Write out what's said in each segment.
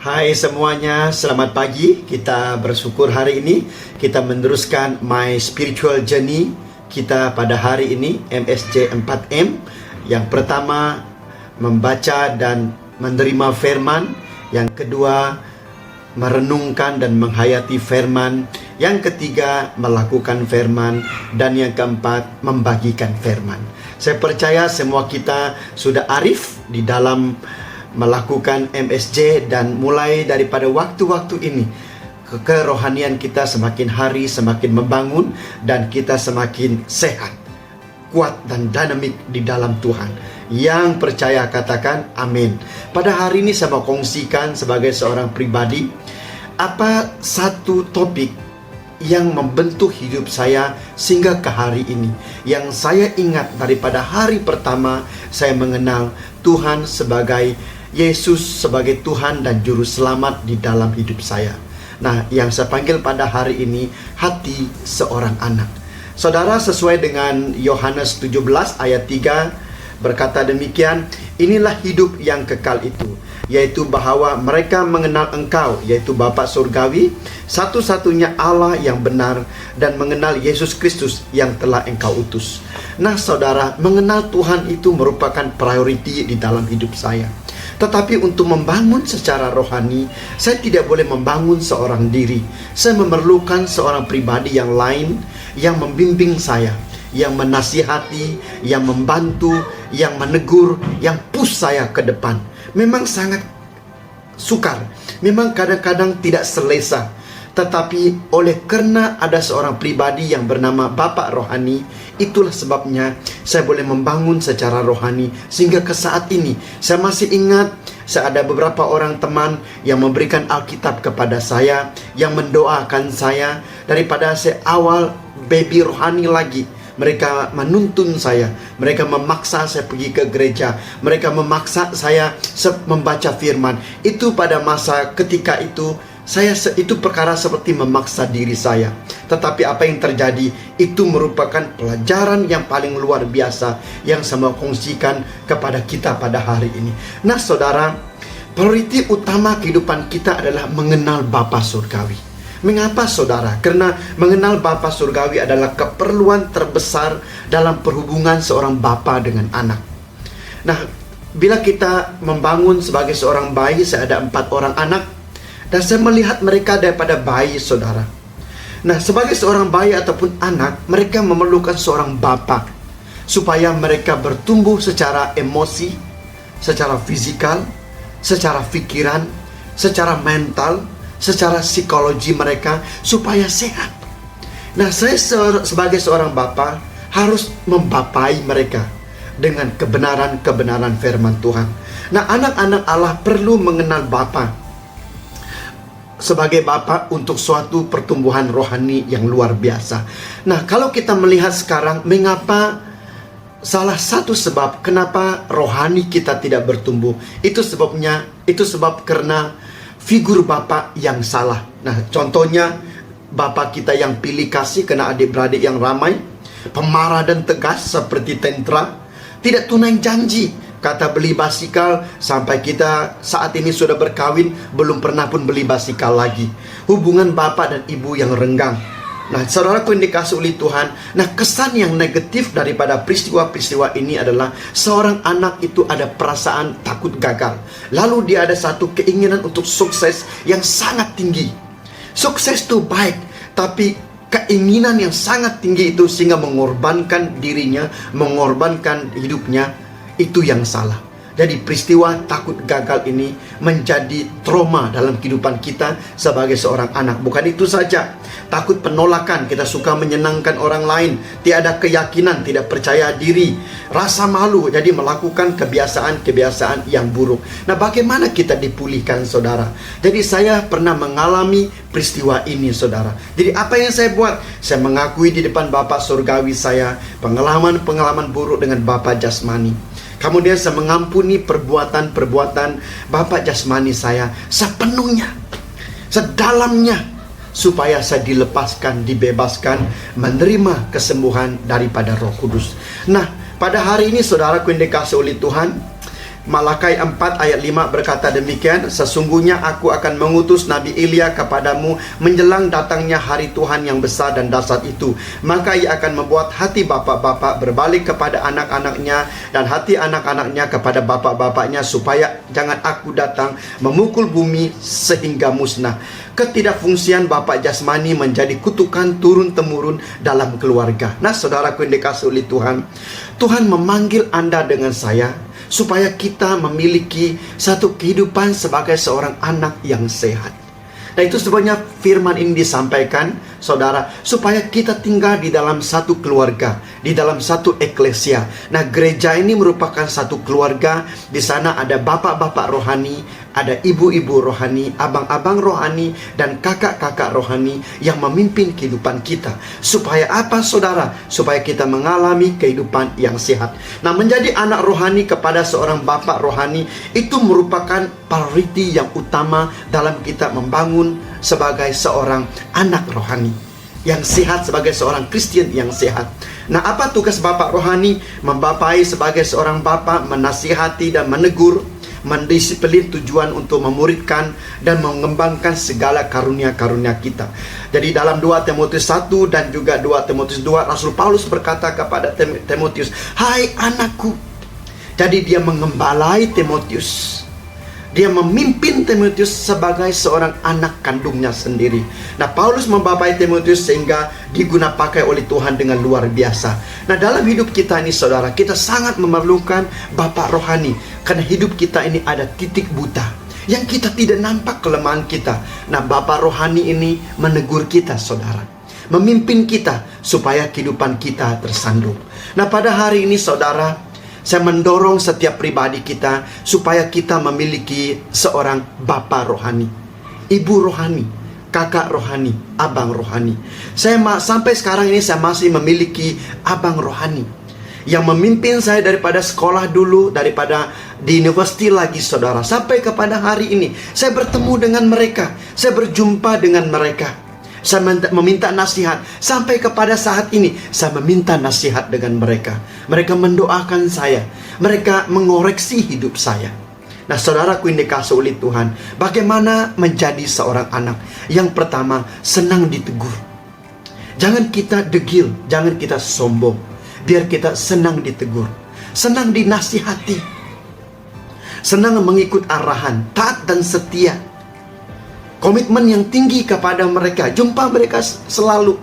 Hai semuanya, selamat pagi. Kita bersyukur hari ini kita meneruskan My Spiritual Journey kita pada hari ini, MSJ 4M. Yang pertama, membaca dan menerima firman. Yang kedua, merenungkan dan menghayati firman. Yang ketiga, melakukan firman. Dan yang keempat, membagikan firman. Saya percaya semua kita sudah arif di dalam melakukan MSJ, dan mulai daripada waktu-waktu ini kerohanian kita semakin hari semakin membangun dan kita semakin sehat, kuat dan dinamik di dalam Tuhan. Yang percaya katakan amin. Pada hari ini saya mau kongsikan sebagai seorang pribadi apa satu topik yang membentuk hidup saya sehingga ke hari ini. Yang saya ingat daripada hari pertama saya mengenal Tuhan sebagai Yesus sebagai Tuhan dan Juru Selamat di dalam hidup saya. Nah, yang saya panggil pada hari ini, hati seorang anak. Saudara, sesuai dengan Yohanes 17 ayat 3 berkata demikian, inilah hidup yang kekal itu, yaitu bahwa mereka mengenal Engkau, yaitu Bapa Surgawi, satu-satunya Allah yang benar, dan mengenal Yesus Kristus yang telah Engkau utus. Nah saudara, mengenal Tuhan itu merupakan priority di dalam hidup saya. Tetapi untuk membangun secara rohani, saya tidak boleh membangun seorang diri. Saya memerlukan seorang pribadi yang lain, yang membimbing saya, yang menasihati, yang membantu, yang menegur, yang push saya ke depan. Memang sangat sukar, memang kadang-kadang tidak selesa. Tetapi oleh karena ada seorang pribadi yang bernama Bapak Rohani, itulah sebabnya saya boleh membangun secara rohani. Sehingga ke saat ini saya masih ingat, saya ada beberapa orang teman yang memberikan Alkitab kepada saya, yang mendoakan saya daripada saya awal baby rohani lagi. Mereka menuntun saya, mereka memaksa saya pergi ke gereja, mereka memaksa saya membaca firman. Itu pada masa ketika itu itu perkara seperti memaksa diri saya. Tetapi apa yang terjadi itu merupakan pelajaran yang paling luar biasa yang saya mau kongsikan kepada kita pada hari ini. Nah saudara, prioriti utama kehidupan kita adalah mengenal Bapa Surgawi. Mengapa saudara? Karena mengenal Bapa Surgawi adalah keperluan terbesar dalam perhubungan seorang bapa dengan anak. Nah, bila kita membangun sebagai seorang bayi, saya ada 4 orang anak, dan saya melihat mereka daripada bayi saudara. Nah, sebagai seorang bayi ataupun anak, mereka memerlukan seorang bapa supaya mereka bertumbuh secara emosi, secara fisikal, secara pikiran, secara mental, secara psikologi mereka supaya sehat. Nah, saya sebagai seorang bapa harus membapai mereka dengan kebenaran-kebenaran firman Tuhan. Nah, anak-anak Allah perlu mengenal bapa sebagai bapa untuk suatu pertumbuhan rohani yang luar biasa. Nah, kalau kita melihat sekarang, mengapa salah satu sebab kenapa rohani kita tidak bertumbuh, itu sebab karena figur bapa yang salah. Nah, contohnya bapa kita yang pilih kasih kena adik-beradik yang ramai, pemarah dan tegas seperti tentara, tidak tunai janji. Kata beli basikal, sampai kita saat ini sudah berkawin belum pernah pun beli basikal lagi. Hubungan bapak dan ibu yang renggang. Nah, saudaraku yang dikasih oleh Tuhan, nah kesan yang negatif daripada peristiwa-peristiwa ini adalah seorang anak itu ada perasaan takut gagal. Lalu dia ada satu keinginan untuk sukses yang sangat tinggi. Sukses itu baik, tapi keinginan yang sangat tinggi itu sehingga mengorbankan dirinya, mengorbankan hidupnya, itu yang salah. Jadi peristiwa takut gagal ini menjadi trauma dalam kehidupan kita sebagai seorang anak. Bukan itu saja, takut penolakan, kita suka menyenangkan orang lain, tiada keyakinan, tidak percaya diri, rasa malu, jadi melakukan kebiasaan-kebiasaan yang buruk. Nah, bagaimana kita dipulihkan saudara? Jadi saya pernah mengalami peristiwa ini saudara. Jadi apa yang saya buat? Saya mengakui di depan Bapa Surgawi saya pengalaman-pengalaman buruk dengan Bapa jasmani. Kemudian saya mengampuni perbuatan-perbuatan Bapak jasmani saya sepenuhnya, sedalamnya, supaya saya dilepaskan, dibebaskan, menerima kesembuhan daripada Roh Kudus. Nah, pada hari ini saudaraku yang dikasihi oleh Tuhan, Malakai 4 ayat 5 berkata demikian, sesungguhnya aku akan mengutus Nabi Elia kepadamu menjelang datangnya hari Tuhan yang besar dan dahsyat itu. Maka ia akan membuat hati bapak-bapak berbalik kepada anak-anaknya, dan hati anak-anaknya kepada bapak-bapaknya, supaya jangan aku datang memukul bumi sehingga musnah. Ketidakfungsian bapak jasmani menjadi kutukan turun-temurun dalam keluarga. Nah, saudaraku yang dikasihi oleh Tuhan, Tuhan memanggil Anda dengan saya supaya kita memiliki satu kehidupan sebagai seorang anak yang sehat. Nah, itu sebabnya firman ini disampaikan, saudara, supaya kita tinggal di dalam satu keluarga, di dalam satu eklesia. Nah, gereja ini merupakan satu keluarga. Di sana ada bapak-bapak rohani, ada ibu-ibu rohani, abang-abang rohani, dan kakak-kakak rohani yang memimpin kehidupan kita. Supaya apa, saudara? Supaya kita mengalami kehidupan yang sehat. Nah, menjadi anak rohani kepada seorang bapak rohani itu merupakan prioriti yang utama dalam kita membangun sebagai seorang anak rohani yang sehat, sebagai seorang Kristen yang sehat. Nah, apa tugas bapak rohani? Membapai sebagai seorang bapak, menasihati dan menegur, mendisiplin, tujuan untuk memuridkan dan mengembangkan segala karunia-karunia kita. Jadi dalam 2 Timotius 1 dan juga 2 Timotius 2, Rasul Paulus berkata kepada Timotius, "Hai anakku." Jadi dia mengembalai Timotius. Dia memimpin Timotius sebagai seorang anak kandungnya sendiri. Nah, Paulus membapai Timotius sehingga diguna pakai oleh Tuhan dengan luar biasa. Nah, dalam hidup kita ini, saudara, kita sangat memerlukan bapak rohani. Karena hidup kita ini ada titik buta yang kita tidak nampak kelemahan kita. Nah, bapak rohani ini menegur kita, saudara, memimpin kita supaya kehidupan kita tersandung. Nah, pada hari ini, saudara, saya mendorong setiap pribadi kita supaya kita memiliki seorang bapa rohani, ibu rohani, kakak rohani, abang rohani. Sampai sekarang ini saya masih memiliki abang rohani yang memimpin saya daripada sekolah dulu, daripada di universiti lagi, saudara. Sampai kepada hari ini saya bertemu dengan mereka, saya berjumpa dengan mereka. Saya meminta nasihat. Sampai kepada saat ini saya meminta nasihat dengan mereka. Mereka mendoakan saya, mereka mengoreksi hidup saya. Nah, saudaraku yang dikasihi oleh Tuhan, bagaimana menjadi seorang anak? Yang pertama, senang ditegur. Jangan kita degil, jangan kita sombong. Biar kita senang ditegur, senang dinasihati, senang mengikut arahan, taat dan setia. Komitmen yang tinggi kepada mereka. Jumpa mereka selalu.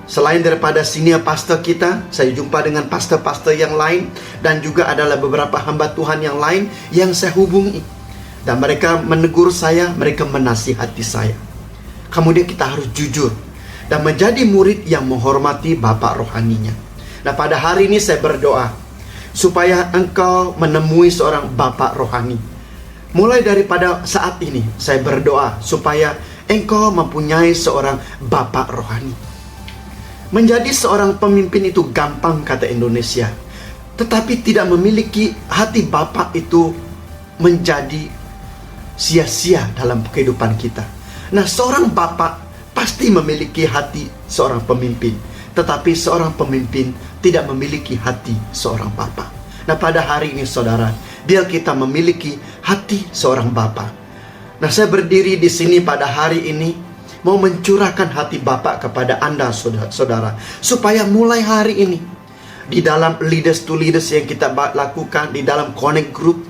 Selain daripada senior pastor kita, saya jumpa dengan pastor-pastor yang lain, dan juga adalah beberapa hamba Tuhan yang lain yang saya hubungi. Dan mereka menegur saya, mereka menasihati saya. Kemudian kita harus jujur dan menjadi murid yang menghormati bapak rohaninya. Nah, pada hari ini saya berdoa supaya engkau menemui seorang bapak rohani. Mulai daripada saat ini saya berdoa supaya engkau mempunyai seorang bapak rohani. Menjadi seorang pemimpin itu gampang, kata Indonesia. Tetapi tidak memiliki hati bapak itu menjadi sia-sia dalam kehidupan kita. Nah, seorang bapak pasti memiliki hati seorang pemimpin. Tetapi seorang pemimpin tidak memiliki hati seorang bapak. Nah, pada hari ini, saudara, biar kita memiliki hati seorang bapa. Nah, saya berdiri di sini pada hari ini mau mencurahkan hati Bapak kepada Anda, saudara, supaya mulai hari ini di dalam leaders to leaders yang kita lakukan, di dalam connect group,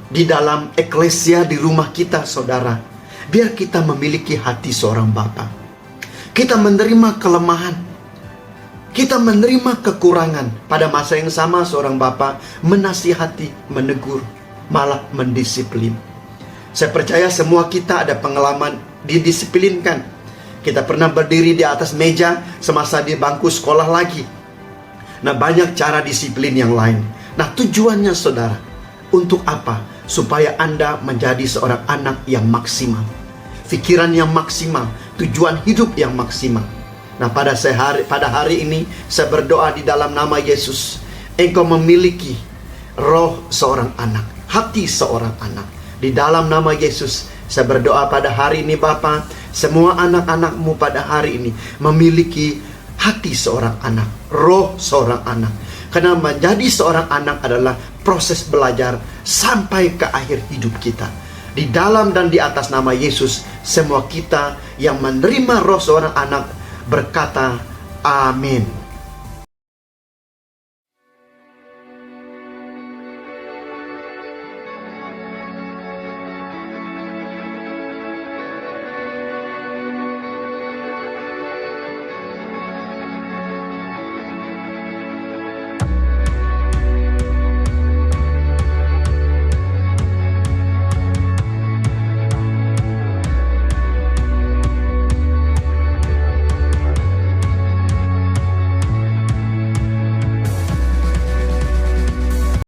di dalam eklesia, di rumah kita, saudara, biar kita memiliki hati seorang bapa. Kita menerima kelemahan, kita menerima kekurangan. Pada masa yang sama seorang bapa menasihati, menegur, malah mendisiplin. Saya percaya semua kita ada pengalaman didisiplinkan. Kita pernah berdiri di atas meja semasa di bangku sekolah lagi. Nah, banyak cara disiplin yang lain. Nah, tujuannya, saudara, untuk apa? Supaya Anda menjadi seorang anak yang maksimal, pikiran yang maksimal, tujuan hidup yang maksimal. Nah, pada hari ini saya berdoa di dalam nama Yesus, engkau memiliki roh seorang anak, hati seorang anak. Di dalam nama Yesus saya berdoa pada hari ini, Bapa, semua anak-anakmu pada hari ini memiliki hati seorang anak, roh seorang anak. Karena menjadi seorang anak adalah proses belajar sampai ke akhir hidup kita. Di dalam dan di atas nama Yesus, semua kita yang menerima roh seorang anak berkata, amin.